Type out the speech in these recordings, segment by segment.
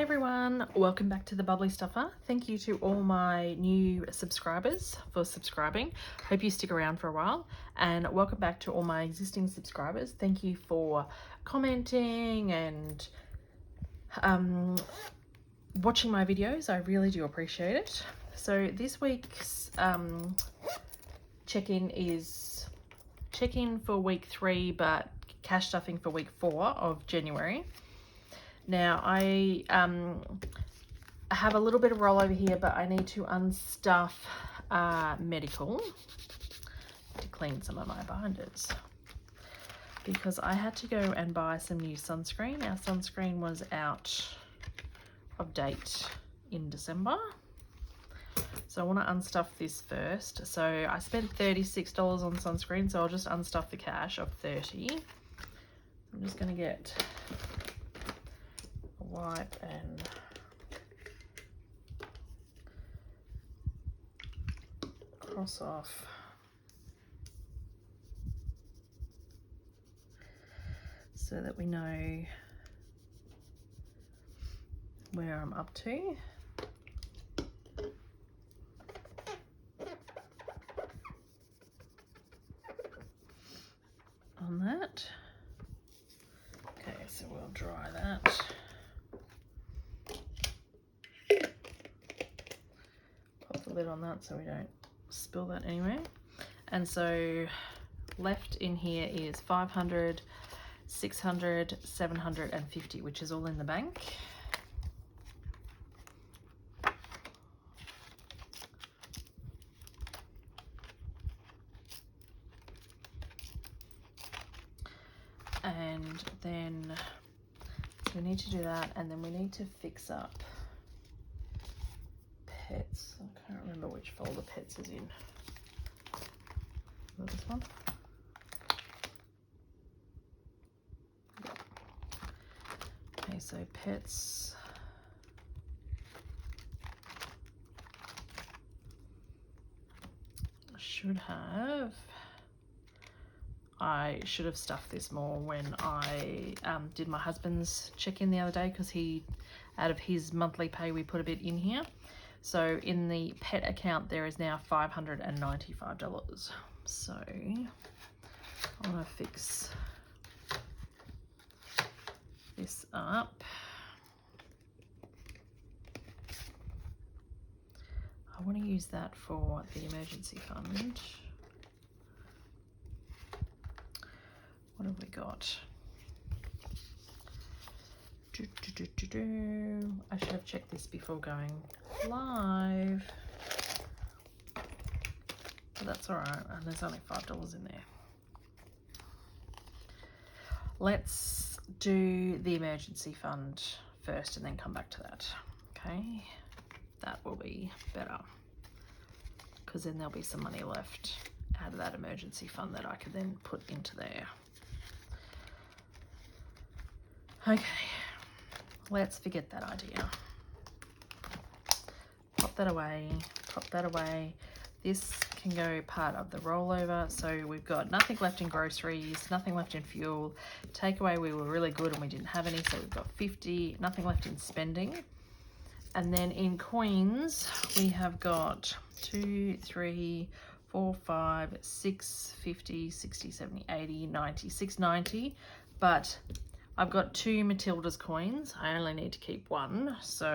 everyone, welcome back to the Bubbly Stuffer. Thank you to all my new subscribers for subscribing. Hope you stick around for a while, and welcome back to all my existing subscribers. Thank you for commenting and watching my videos. I really do appreciate it. So this week's check-in for week 3, but cash stuffing for week 4 of January. Now, I have a little bit of rollover here, but I need to unstuff medical to clean some of my binders because I had to go and buy some new sunscreen. Our sunscreen was out of date in December. So I want to unstuff this first. So I spent $36 on sunscreen, so I'll just unstuff the cash of $30. I'm just going to get wipe and cross off so that we know where I'm up to. On that. Okay, so we'll dry that. Lid on that so we don't spill that anywhere. And so left in here is 500, 600, 750, which is all in the bank. And then so we need to do that, and then we need to fix up pets. I can't remember which folder pets is in. Is that this one? Yeah. Okay, so pets. I should have stuffed this more when I did my husband's check-in the other day, because he, out of his monthly pay, we put a bit in here. So in the pet account, there is now $595. So I want to fix this up. I want to use that for the emergency fund. What have we got? I should have checked this before going live, but that's all right, and there's only $5 in there. Let's do the emergency fund first and then come back to that. Okay, that will be better, because then there'll be some money left out of that emergency fund that I could then put into there. Okay. Let's forget that idea. Pop that away, pop that away. This can go part of the rollover. So we've got nothing left in groceries, nothing left in fuel. Takeaway, we were really good and we didn't have any, so we've got 50, nothing left in spending. And then in coins, we have got 2, 3, 4, 5, 6, 50, 60, 70, 80, 90, 690. But I've got 2 Matilda's coins. I only need to keep 1, so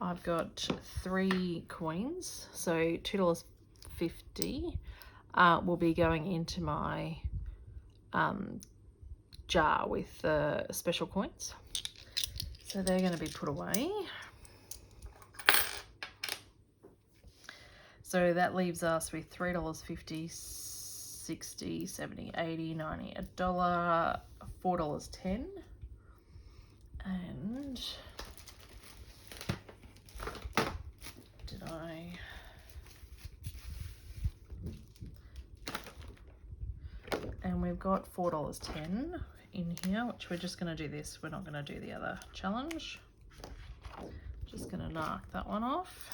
I've got 3 coins. So $2.50 will be going into my jar with the special coins. So they're going to be put away. So that leaves us with $3.50, 60, 70, 80, 90, $1, $4.10, and and we've got $4.10 in here, which we're just going to do this. We're not going to do the other challenge. Just going to knock that one off.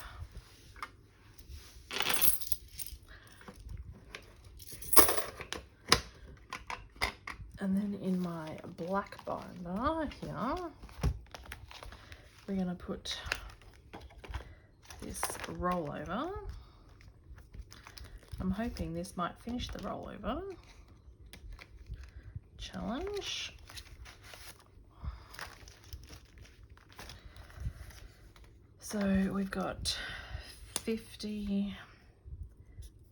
And then in my black binder here, we're going to put this rollover. I'm hoping this might finish the rollover challenge. So we've got 50,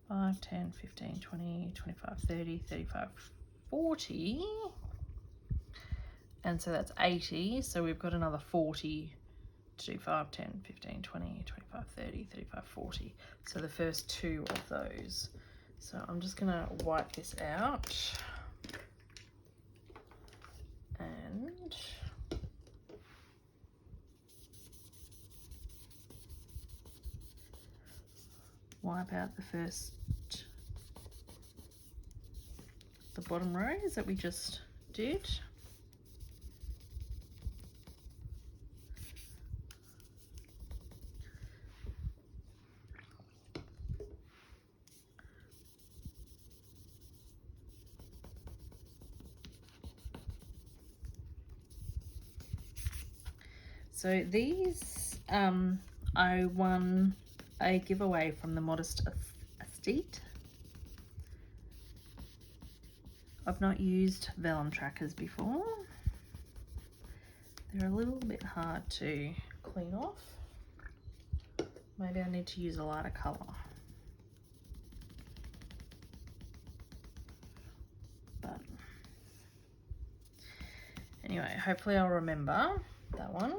5, 10, 15, 20, 25, 30, 35, 40. And so that's 80. So we've got another 40 to do 5, 10, 15, 20, 25, 30, 35, 40. So the first 2 of those. So I'm just going to wipe this out. And wipe out the bottom rows that we just did. So these, I won a giveaway from the Modest Estate. I've not used vellum trackers before. They're a little bit hard to clean off. Maybe I need to use a lighter colour. But anyway, hopefully I'll remember that one.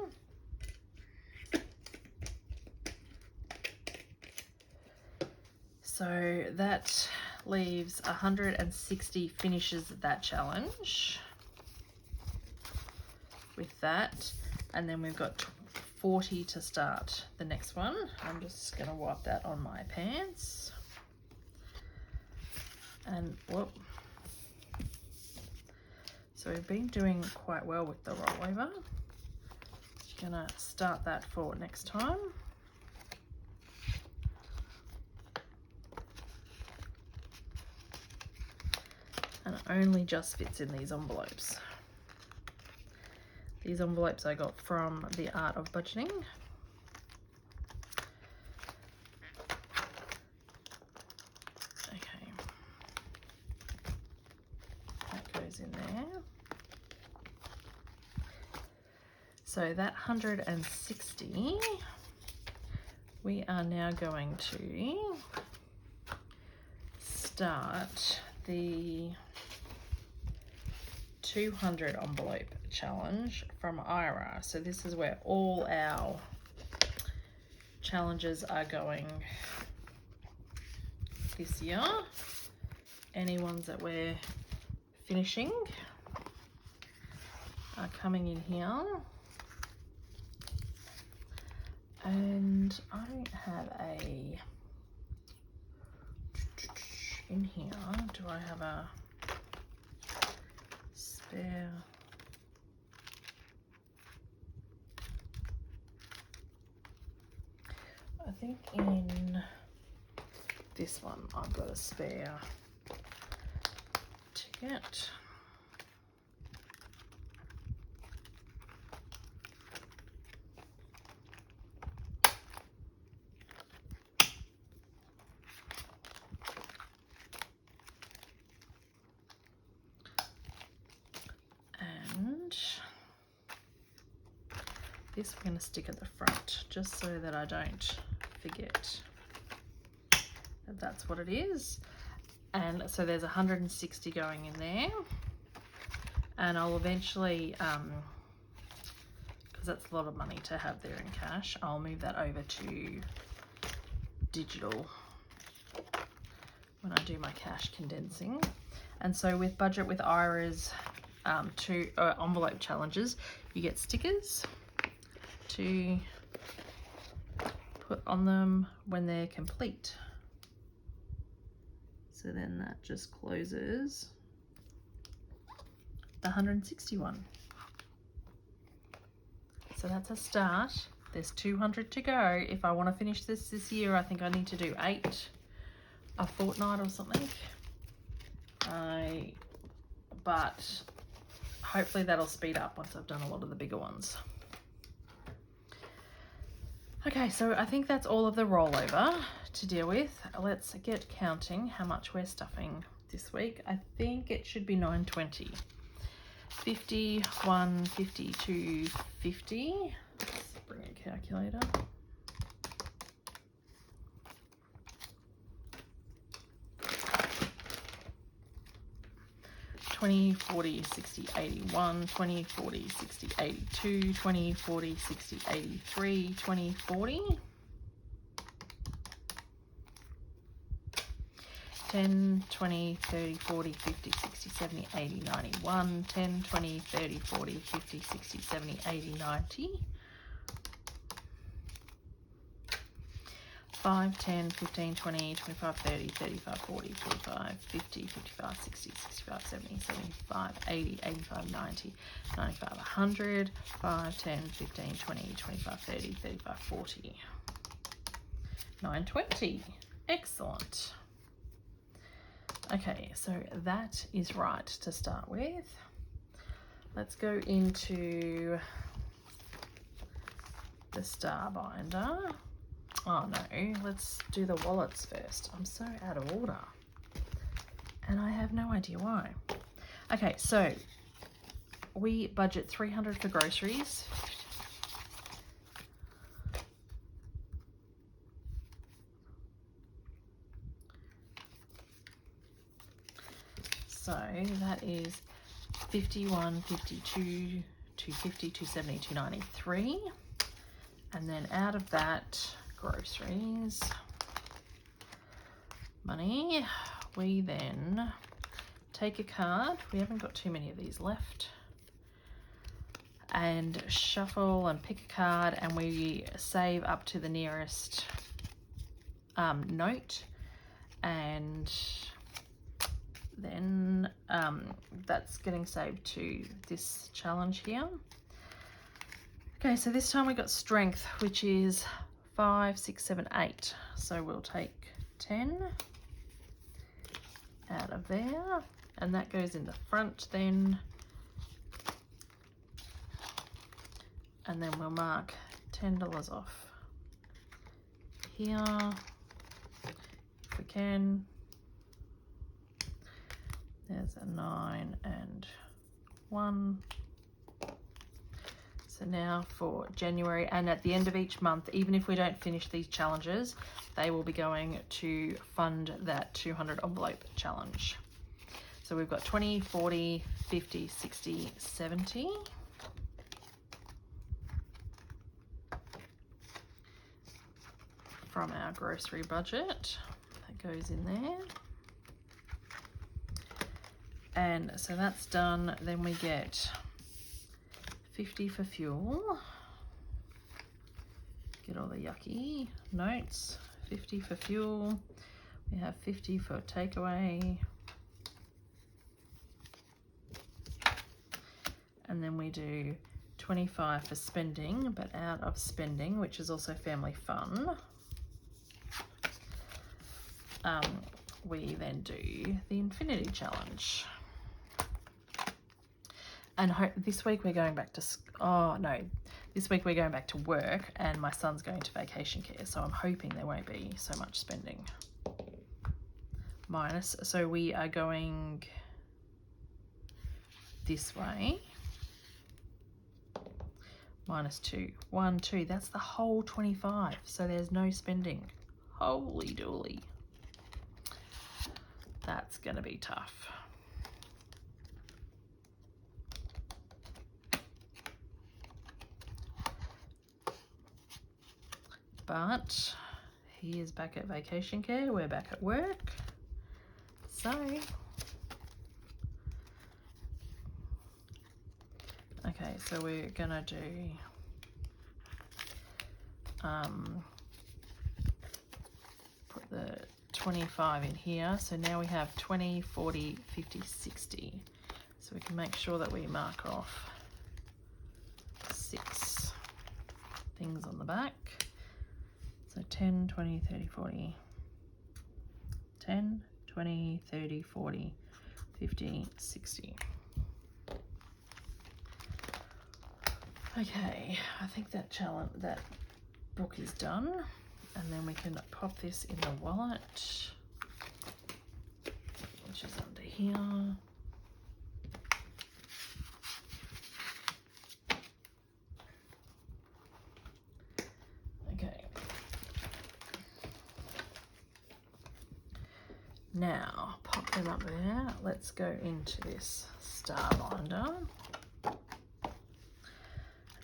So that leaves 160 finishes that challenge with that, and then we've got 40 to start the next one. I'm just going to wipe that on my pants. And whoop. So we've been doing quite well with the rollover. Going to start that for next time. And it only just fits in these envelopes. These envelopes I got from The Art of Budgeting. Okay. That goes in there. So that 160, we are now going to start the 200 envelope challenge from Ira. So this is where all our challenges are going this year. Any ones that we're finishing are coming in here. And I don't have a, in here, do I have a spare? I think in this one I've got a spare ticket. This we're going to stick at the front just so that I don't forget that that's what it is. And so there's 160 going in there, and I'll eventually, because that's a lot of money to have there in cash, I'll move that over to digital when I do my cash condensing. And so with Budget with Ira's two envelope challenges, you get stickers to put on them when they're complete. So then that just closes the 161. So that's a start. There's 200 to go. If I want to finish this year, I think I need to do 8 a fortnight or something. But hopefully that'll speed up once I've done a lot of the bigger ones. Okay, so I think that's all of the rollover to deal with. Let's get counting how much we're stuffing this week. I think it should be 920. 51, 52, 50. Let's bring a calculator. $20, $40, $60, $81, $20, $40, $60, $82, $20, $40, $60, $83, $20, $40. 10, 20, 30, 40, 50, 60, 70, 80, 91, 10, 20, 30, 40, 50, 60, 70, 80, 90. 5, 10, 15, 20, 25, 30, 35, 40, 45, 50, 55, 60, 65, 70, 75, 80, 85, 90, 95, 100, 5, 10, 15, 20, 25, 30, 35, 40. 920. Excellent. Okay, so that is right to start with. Let's go into the star binder. Oh no, let's do the wallets first. I'm so out of order and I have no idea why. Okay, so we budget 300 for groceries. So that is 51, 52, 250, 270, 293. And then out of that, groceries, money, we then take a card. We haven't got too many of these left. And shuffle and pick a card, and we save up to the nearest note. And then that's getting saved to this challenge here. Okay, so this time we got strength, which is 5, 6, 7, 8. So we'll take 10 out of there, and that goes in the front then. And then we'll mark $10 off here, if we can. There's a 9 and 1. So now for January, and at the end of each month, even if we don't finish these challenges, they will be going to fund that 200 envelope challenge. So we've got 20, 40, 50, 60, 70. From our grocery budget, that goes in there. And so that's done. Then we get 50 for fuel. Get all the yucky notes. 50 for fuel. We have 50 for takeaway. And then we do 25 for spending, but out of spending, which is also family fun. We then do the infinity challenge. And this week we're going back to, this week we're going back to work, and my son's going to vacation care. So I'm hoping there won't be so much spending. Minus, so we are going this way. Minus 2, 1, 2, that's the whole 25. So there's no spending. Holy dooly. That's gonna be tough. But he is back at vacation care, we're back at work. So, okay, so we're gonna do put the 25 in here. So now we have 20, 40, 50, 60. So we can make sure that we mark off 6 things on the back. So 10, 20, 30, 40, 10, 20, 30, 40, 50, 60. Okay, I think that book is done, and then we can pop this in the wallet, which is under here. Okay. Now, pop them up there. Let's go into this star binder.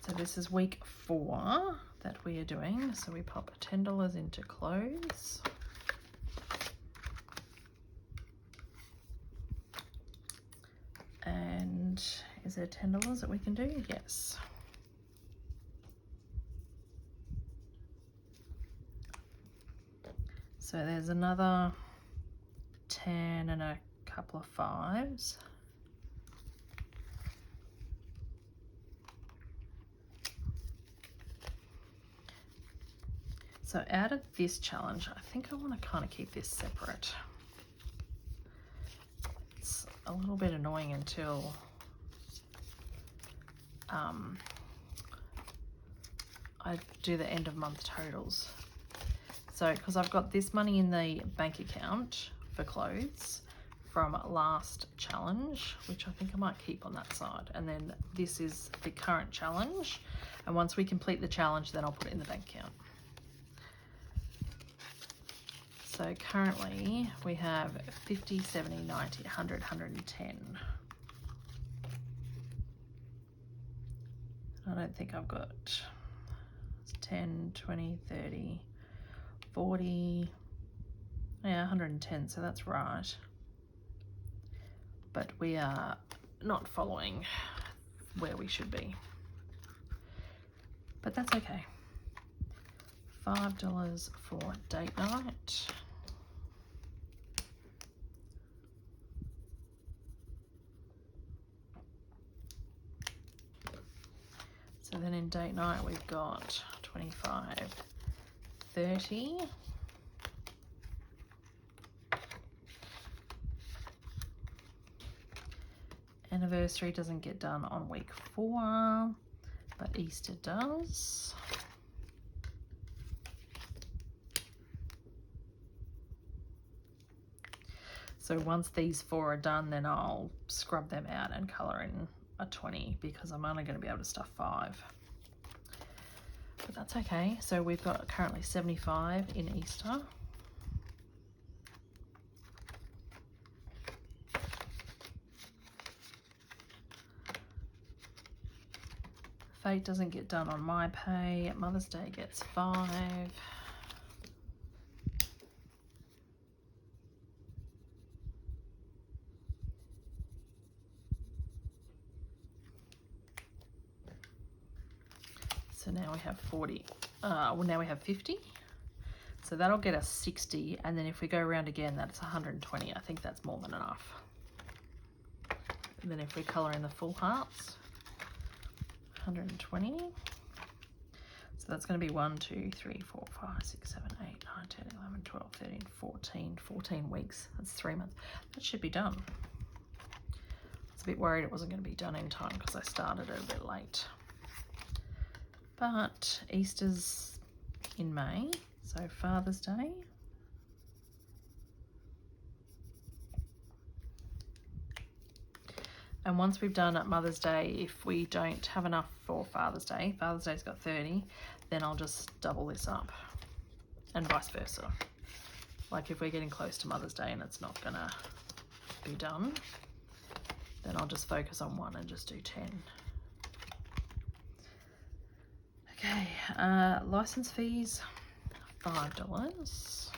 So this is week 4 that we are doing. So we pop $10 into clothes. And is there $10 that we can do? Yes. So there's another 10 and a couple of 5s. So out of this challenge, I think I want to kind of keep this separate. It's a little bit annoying until I do the end of month totals. So, because I've got this money in the bank account for clothes from last challenge, which I think I might keep on that side. And then this is the current challenge. And once we complete the challenge, then I'll put it in the bank account. So currently we have 50, 70, 90, 100, 110. I don't think I've got 10, 20, 30, 40, yeah, 110, so that's right. But we are not following where we should be. But that's okay. $5 for date night. So then in date night we've got 25, 30. Anniversary doesn't get done on week 4, but Easter does. So once these 4 are done, then I'll scrub them out and colour in a 20 because I'm only going to be able to stuff 5. But that's okay. So we've got currently 75 in Easter. Fate doesn't get done on my pay. Mother's Day gets 5. So now we have 40. Well, now we have 50. So that'll get us 60. And then if we go around again, that's 120. I think that's more than enough. And then if we colour in the full hearts, 120. So that's going to be 1, 2, 3, 4, 5, 6, 7, 8, 9, 10, 11, 12, 13, 14 weeks. That's 3 months. That should be done. I was a bit worried it wasn't going to be done in time because I started it a bit late. But Easter's in May, so Father's Day. And once we've done at Mother's Day, if we don't have enough for Father's Day's got 30, then I'll just double this up and vice versa. Like if we're getting close to Mother's Day and it's not gonna be done, then I'll just focus on 1 and just do 10. Okay, license fees, $5.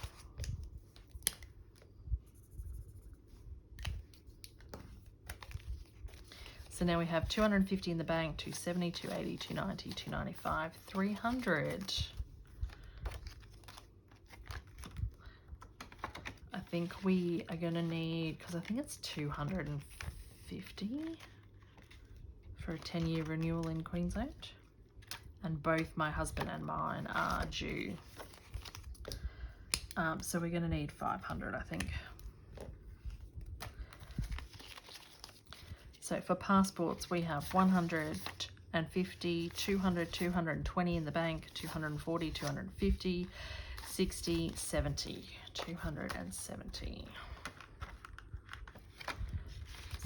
So now we have 250 in the bank, 270, 280, 290, 295, 300. I think we are gonna need, because I think it's 250 for a 10-year renewal in Queensland. And both my husband and mine are due. So we're going to need 500, I think. So for passports, we have 100, 250, 200, 220 in the bank, 240, 250, 60, 70, 270.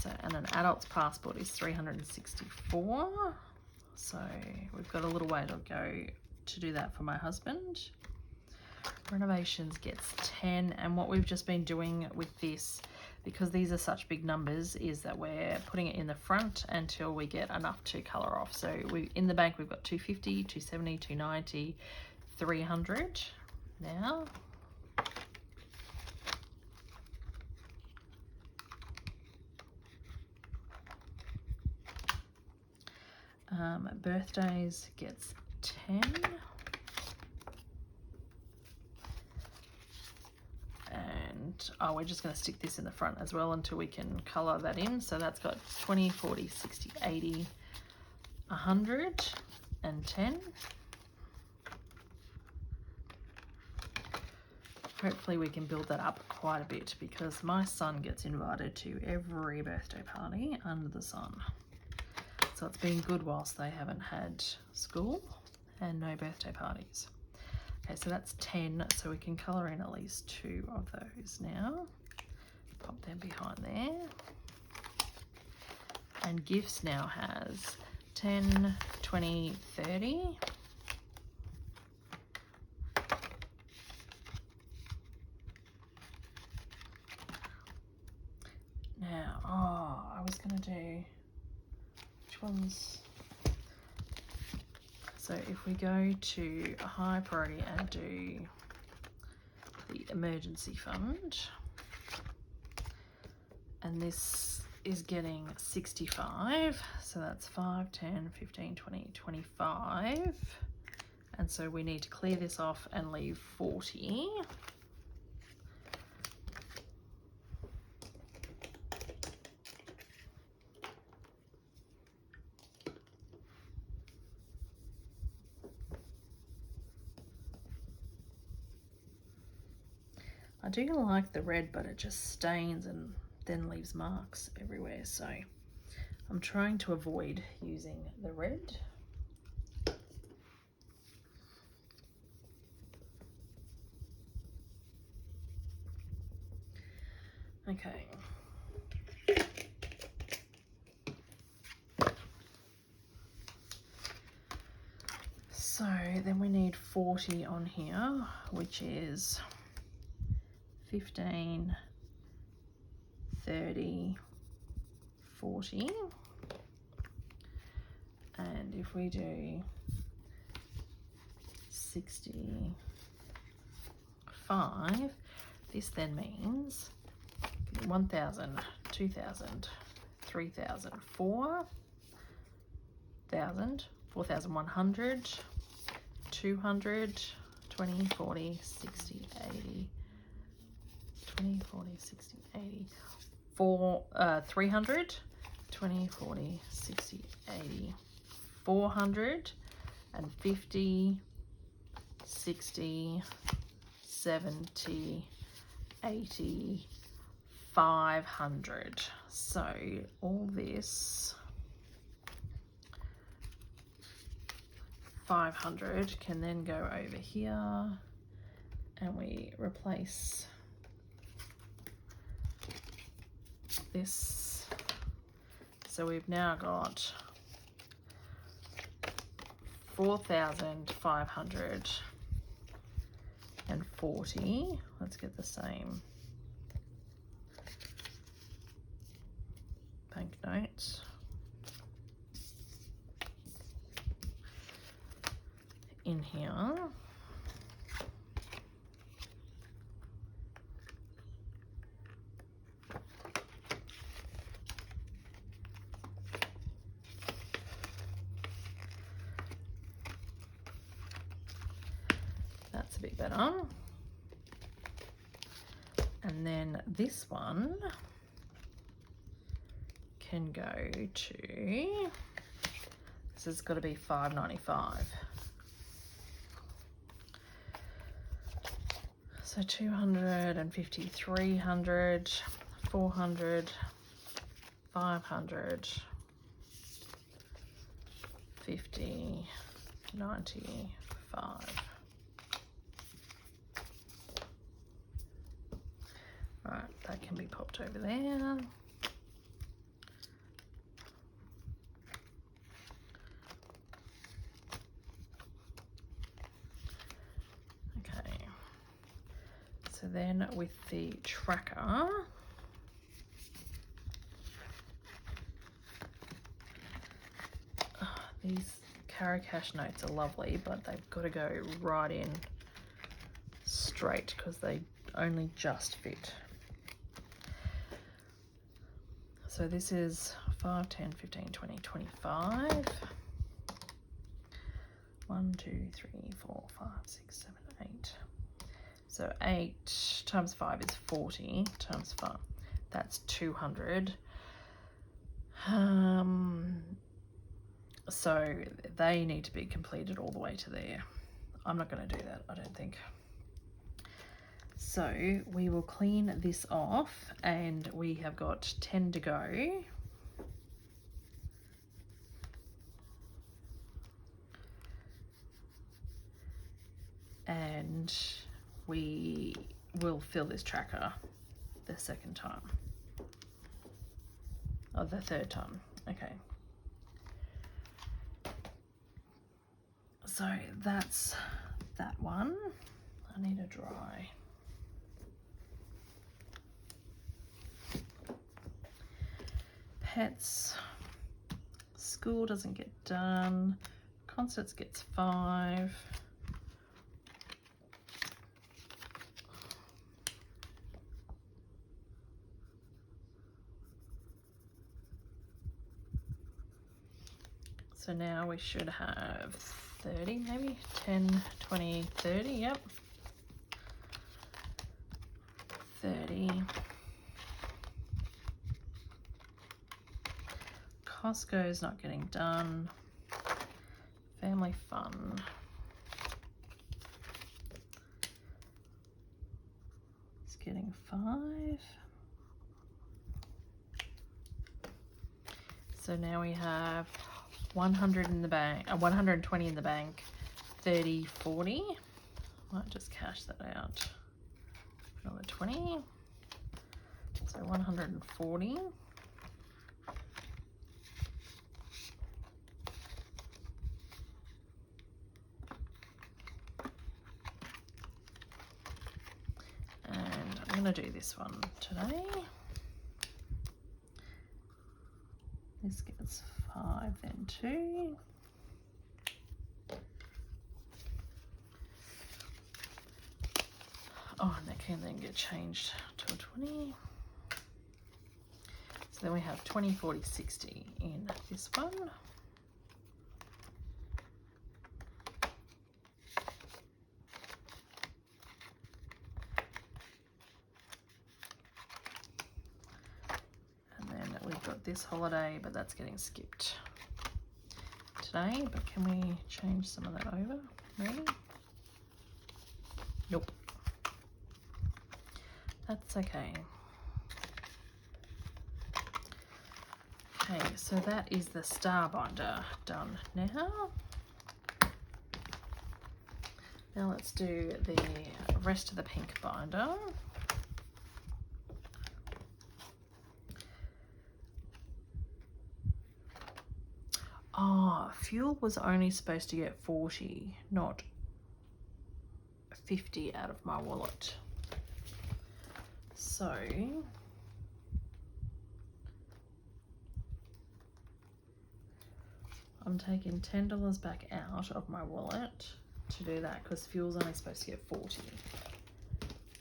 So, and an adult's passport is 364. So we've got a little way to go to do that for my husband. Renovations gets 10, and what we've just been doing with this, because these are such big numbers, is that we're putting it in the front until we get enough to colour off. So we in the bank we've got 250, 270, 290, 300 now. Birthdays gets 10. And we're just going to stick this in the front as well until we can colour that in. So that's got 20, 40, 60, 80, 100 and 10. Hopefully we can build that up quite a bit, because my son gets invited to every birthday party under the sun. So it's been good whilst they haven't had school and no birthday parties. Okay, so that's 10, so we can colour in at least 2 of those now. Pop them behind there. And gifts now has 10, 20, 30. Now, I was going to do, which ones? So if we go to a high priority and do the emergency fund, and this is getting 65, so that's 5, 10, 15, 20, 25, and so we need to clear this off and leave 40. I do like the red, but it just stains and then leaves marks everywhere, so I'm trying to avoid using the red. Okay. So then we need 40 on here, which is 15, 30, 40. And if we do 65, this then means 1,000, 2,000, 3,000, 4,000, 4,100, 200, 20, 40, 60, 80, 20, 40, 60, 80, 300, 20, 40, 60, 80, 450, 60, 70, 80, 500. So all this 500 can then go over here, and we replace this. So we've now got 4,540. Let's get the same banknotes. In here. That's a bit better. And then this one can go to, this has got to be $5.95. So 250, 300, 400, 500, 50, 95. Right, that can be popped over there. Okay. So then with the tracker, these Carry Cash notes are lovely, but they've got to go right in straight because they only just fit. So this is 5, 10, 15, 20, 25. 1, 2, 3, 4, 5, 6, 7, 8. So 8 times 5 is 40 times 5. That's 200. So they need to be completed all the way to there. I'm not going to do that, I don't think. So we will clean this off, and we have got 10 to go. And we will fill this tracker the second time. Oh, the third time. Okay. So that's that one. I need a dry. Pets. School doesn't get done. Concerts gets 5. So now we should have 30 maybe, 10, 20, 30, yep. 30. Costco's not getting done. Family fun. It's getting 5. So now we have 100 in the bank, 120 in the bank, 30, 40. Might just cash that out. Another 20. So 140. And I'm going to do this one today. This gets 5, then 2. Oh, and that can then get changed to a 20. So then we have 20, 40, 60 in this one. And then we've got this holiday, but that's getting skipped today. But can we change some of that over, maybe? Nope. That's okay. Okay, so that is the star binder done now. Now let's do the rest of the pink binder. Oh, fuel was only supposed to get 40, not 50 out of my wallet. So I'm taking $10 back out of my wallet to do that because fuel's only supposed to get 40.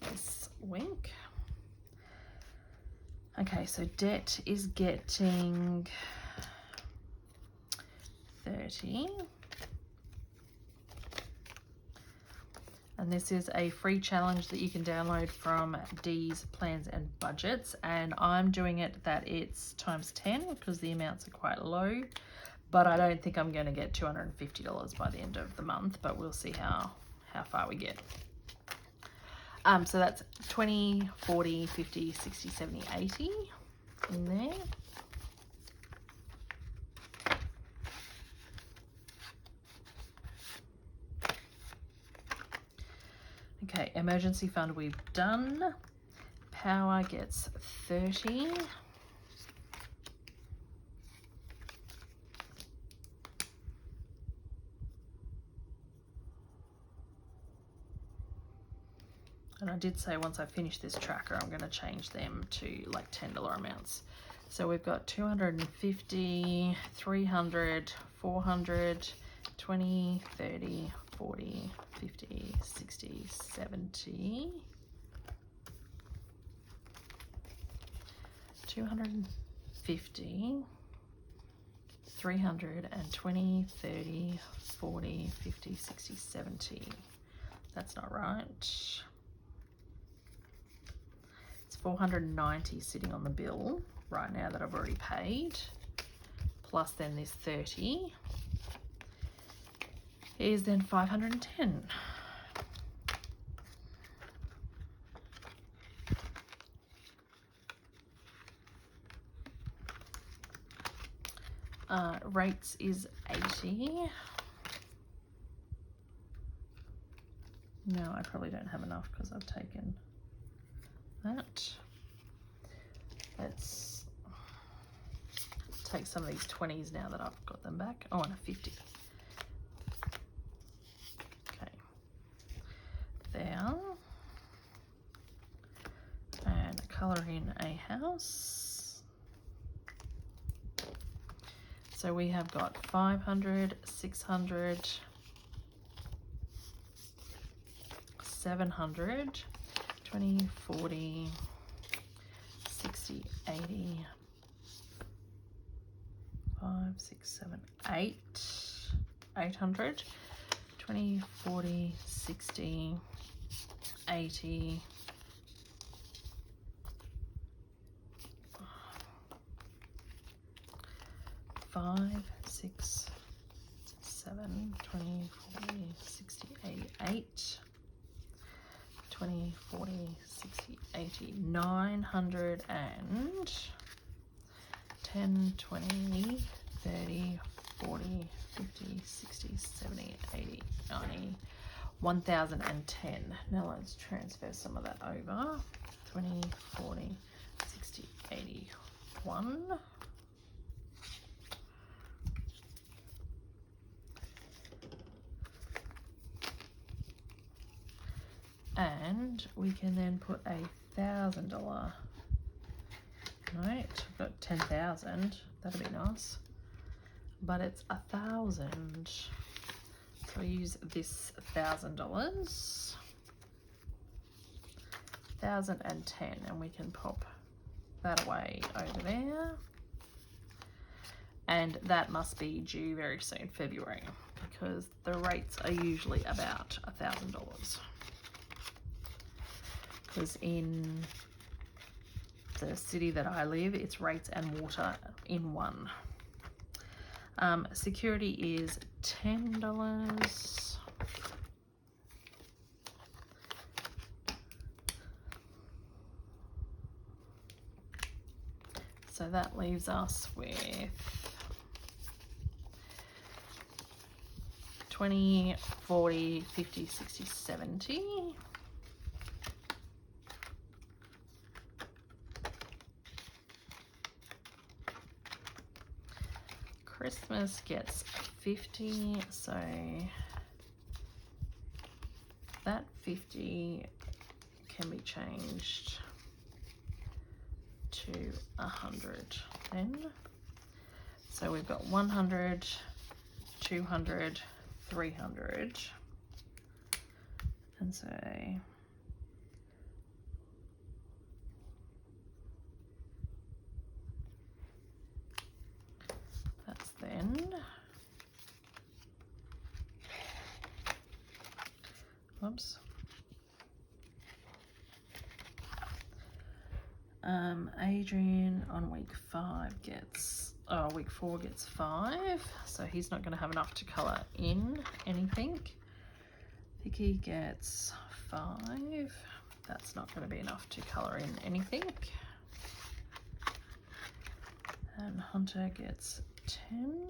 Yes, wink. Okay, so debt is getting 30. And this is a free challenge that you can download from Dee's Plans and Budgets. And I'm doing it that it's times 10 because the amounts are quite low. But I don't think I'm going to get $250 by the end of the month, but we'll see how far we get. So that's 20, 40, 50, 60, 70, 80 in there. Okay, emergency fund we've done. Power gets 30. And I did say once I finish this tracker, I'm going to change them to like $10 amounts. So we've got 250, 300, 400, 20, 30, 40, 50, 60, 70, 250, 320, 30, 40, 50, 60, 70. That's not right. It's 490 sitting on the bill right now that I've already paid, plus then this 30 is then 510. Rates is 80. No, I probably don't have enough because I've taken that. Let's take some of these 20s now that I've got them back. Oh, and a 50. Okay. There. And colour in a house. So we have got 500, 600, 700, 20, 40, 60, 80, 5, 6, 7, 8, 800, 20, 40, 60, 80, 5, 6, 7, 20, 40, 60, 88, 20, 40, 60, 80, 900 and 10, 20, 30, 40, 50, 60, 70, 80, 90, 1010. Now let's transfer some of that over. 20, 40, 60, 81. And we can then put a $1,000 note. We've got 10,000. That'd be nice. But it's 1,000. So I use this $1,000. 1,010, and we can pop that away over there. And that must be due very soon, February, because the rates are usually about $1,000. Because in the city that I live, it's rates and water in one. Security is $10. So that leaves us with 20, 40, 50, 60, 70. Christmas gets 50, so that 50 can be changed to 100 then. So we've got 100, 200, 300, and so that's then, whoops, Adrian on week 5 gets, week 4 gets 5, so he's not going to have enough to colour in anything. Vicky gets 5, that's not going to be enough to colour in anything. And Hunter gets 10,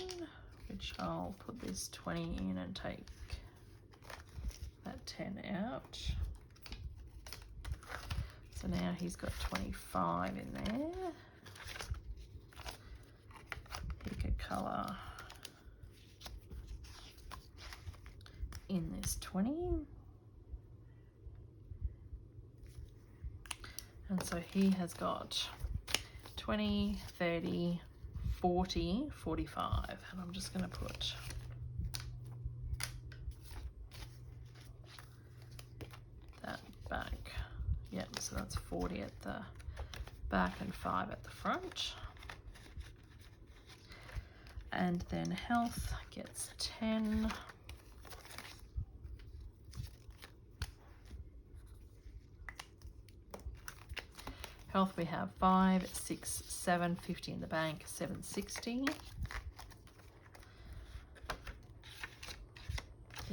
which I'll put this 20 in and take that 10 out. So now he's got 25 in there. He could colour in this 20. And so he has got 20, 30, 40, 45. And I'm just going to put that back. Yep, so that's 40 at the back and 5 at the front. And then health gets 10. Health we have 5, 6, 7, 50 in the bank, 760.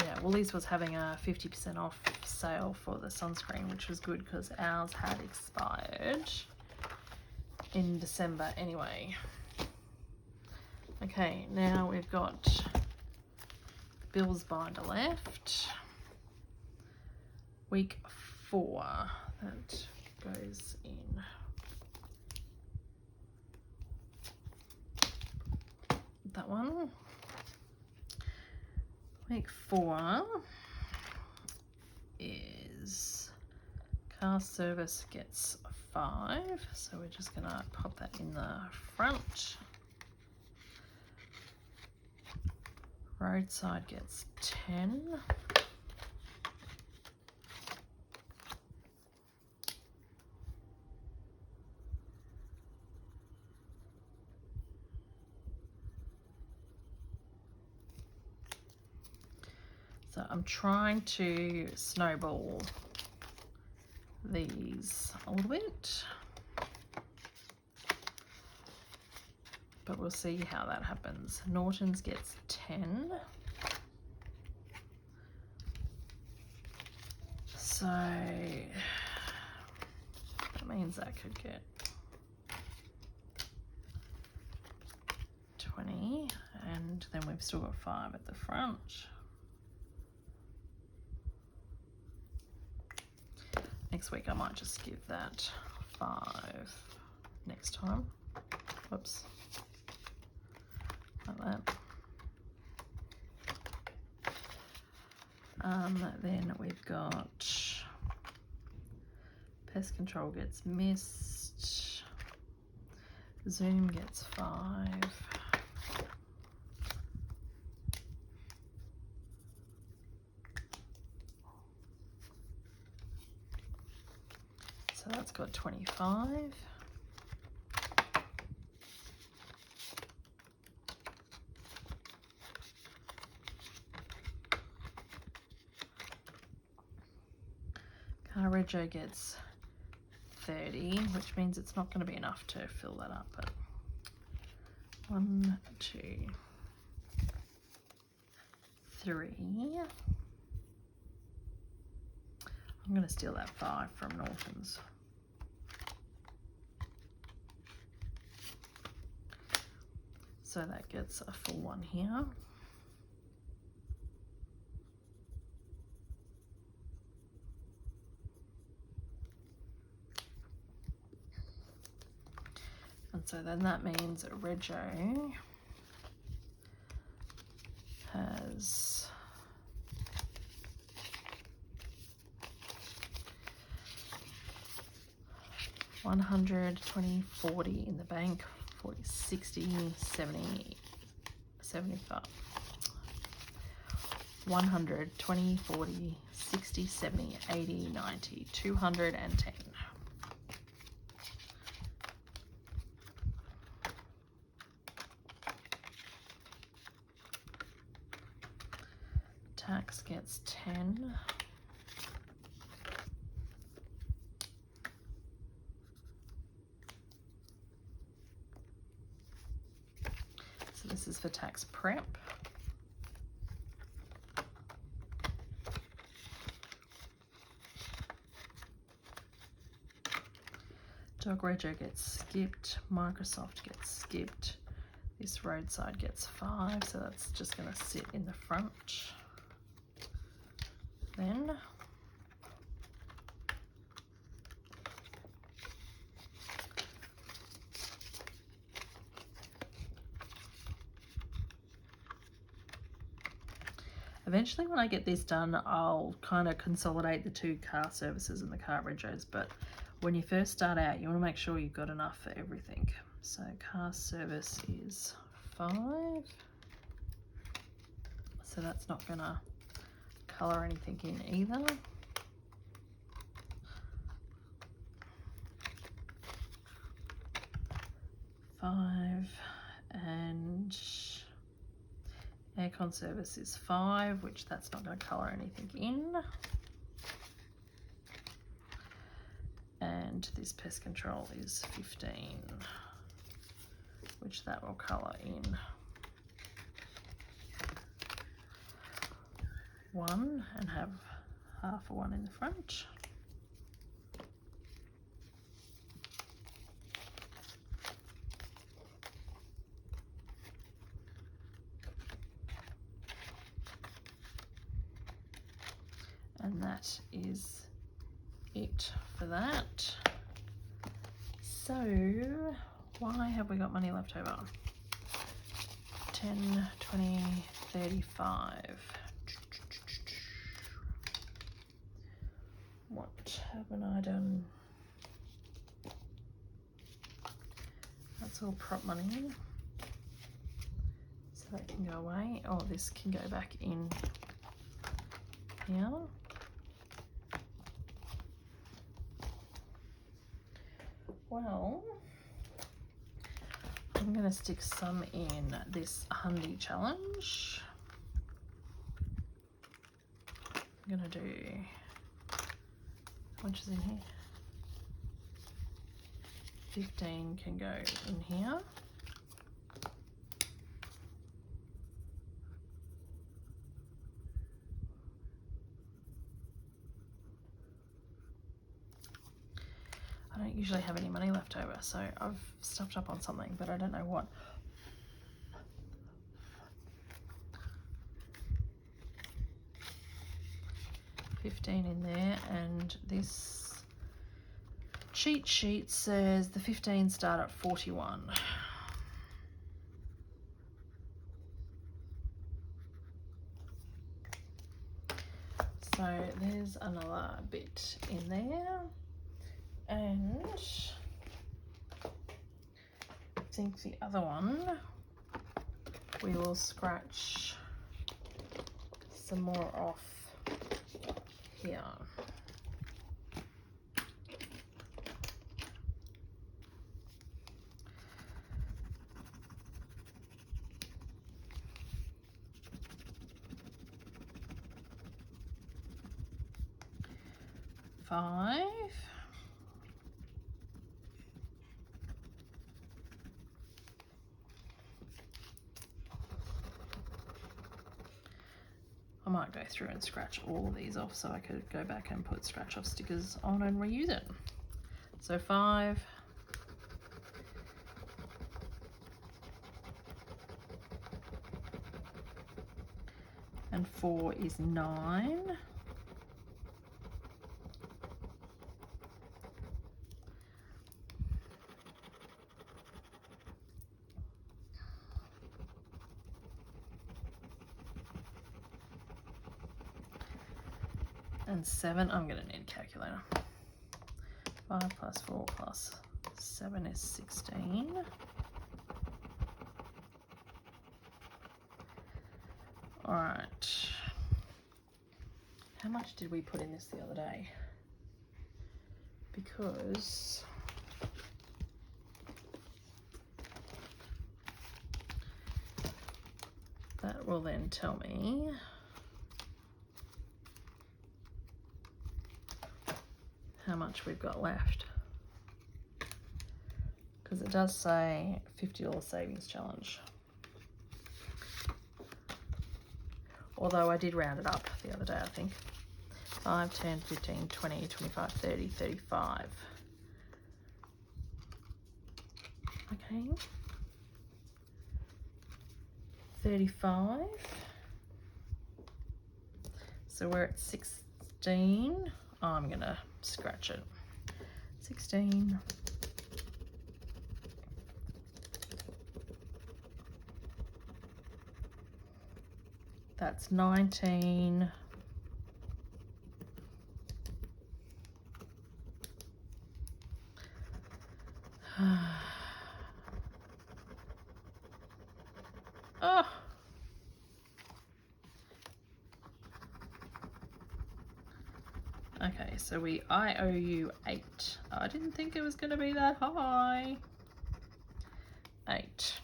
Yeah, Woolies was having a 50% off sale for the sunscreen, which was good because ours had expired in December anyway. Okay, now we've got Bill's binder left. Week 4, that goes in. That one. Week 4 is car service gets 5, so we're just gonna pop that in the front. Roadside gets 10. So I'm trying to snowball these a little bit, but we'll see how that happens. Norton's gets 10. So that means that could get 20, and then we've still got 5 at the front. Next week I might just give that 5 next time. Whoops. Like that. Then we've got pest control gets missed. Zoom gets 5. So that's got 25. Car rego gets 30, which means it's not going to be enough to fill that up. But 1, 2, 3. I'm going to steal that 5 from Norton's. So that gets a full one here. And so then that means rego has 100, 20, 40 in the bank, 40, 60, 70, 75. 100, 20, 40, 60, 70, 80, 90, 210. Tax gets 10. So this is for tax prep. Dog rego gets skipped, Microsoft gets skipped, this roadside gets 5, so that's just going to sit in the front. Then Eventually when I get this done, I'll kind of consolidate the two car services and the car regos, but when you first start out, you want to make sure you've got enough for everything. So car service is 5. So that's not going to colour anything in either. And aircon service is 5, which that's not going to colour anything in. And this pest control is 15, which that will colour in 1 and have half a 1 in the front. And that is it for that. So why have we got money left over? 10, 20, 35. What haven't I done? That's all prop money, so that can go away. Oh, this can go back in here. Well, I'm going to stick some in this Hundy challenge. I'm going to do, how much is in here? 15 can go in here. I don't usually have any money left over, so I've stuffed up on something, but I don't know what. $15 in there, and this cheat sheet says the 15 start at 41. So there's another bit in there. And I think the other one, we will scratch some more off here. $5. I might go through and scratch all of these off so I could go back and put scratch off stickers on and reuse it. So 5. And 4 is 9. And 7, I'm going to need a calculator. 5 plus 4 plus 7 is 16. All right. How much did we put in this the other day? Because that will then tell me how much we've got left, because it does say $50 savings challenge, although I did round it up the other day. I think 5, 10, 15, 20, 25, 30, 35. Okay, 35. So we're at 16. I'm gonna scratch it. 16. That's 19. Oh. Okay, so I owe you 8. I didn't think it was going to be that high. 8.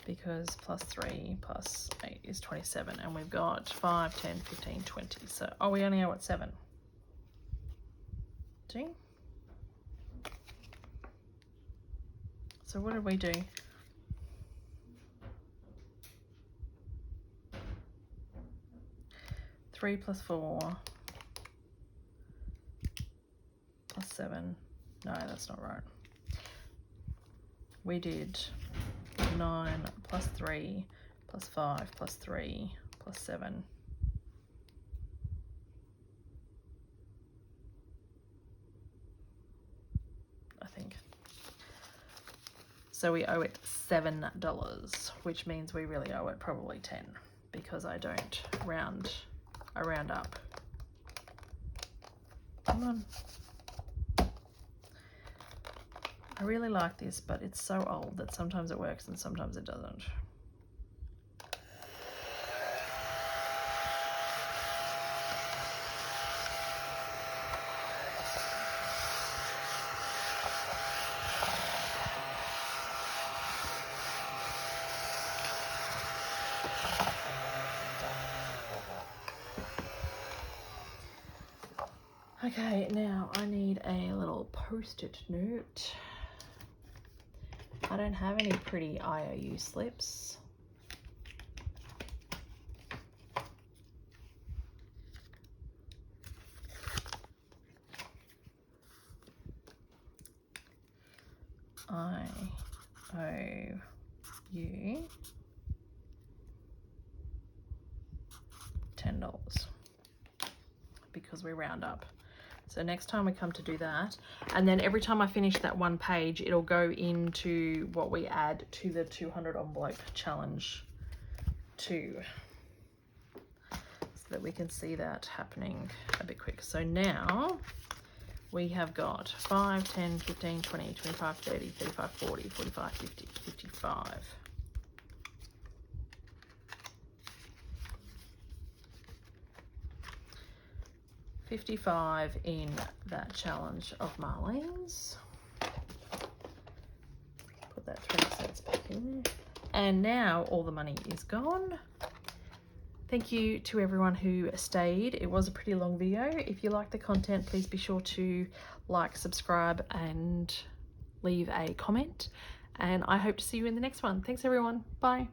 Because plus 3 plus 8 is 27, and we've got 5, 10, 15, 20. So, oh, we only owe it 7. See? So what did we do? Three plus 4 plus 7. No, that's not right. We did 9 plus 3 plus 5 plus 3 plus 7. I think. So we owe it $7, which means we really owe it probably 10 because I don't round. I round up. Come on. I really like this, but it's so old that sometimes it works and sometimes it doesn't. Okay, now I need a little post-it note. I don't have any pretty IOU slips. I owe you $10 because we round up. So next time we come to do that, and then every time I finish that one page, it'll go into what we add to the 200 envelope challenge too, so that we can see that happening a bit quick. So now we have got 5, 10, 15, 20, 25, 30, 35, 40, 45, 50, 55. 55 in that challenge of Marlene's. Put that 20 cents back in there. And now all the money is gone. Thank you to everyone who stayed. It was a pretty long video. If you like the content, please be sure to like, subscribe, and leave a comment. And I hope to see you in the next one. Thanks everyone. Bye.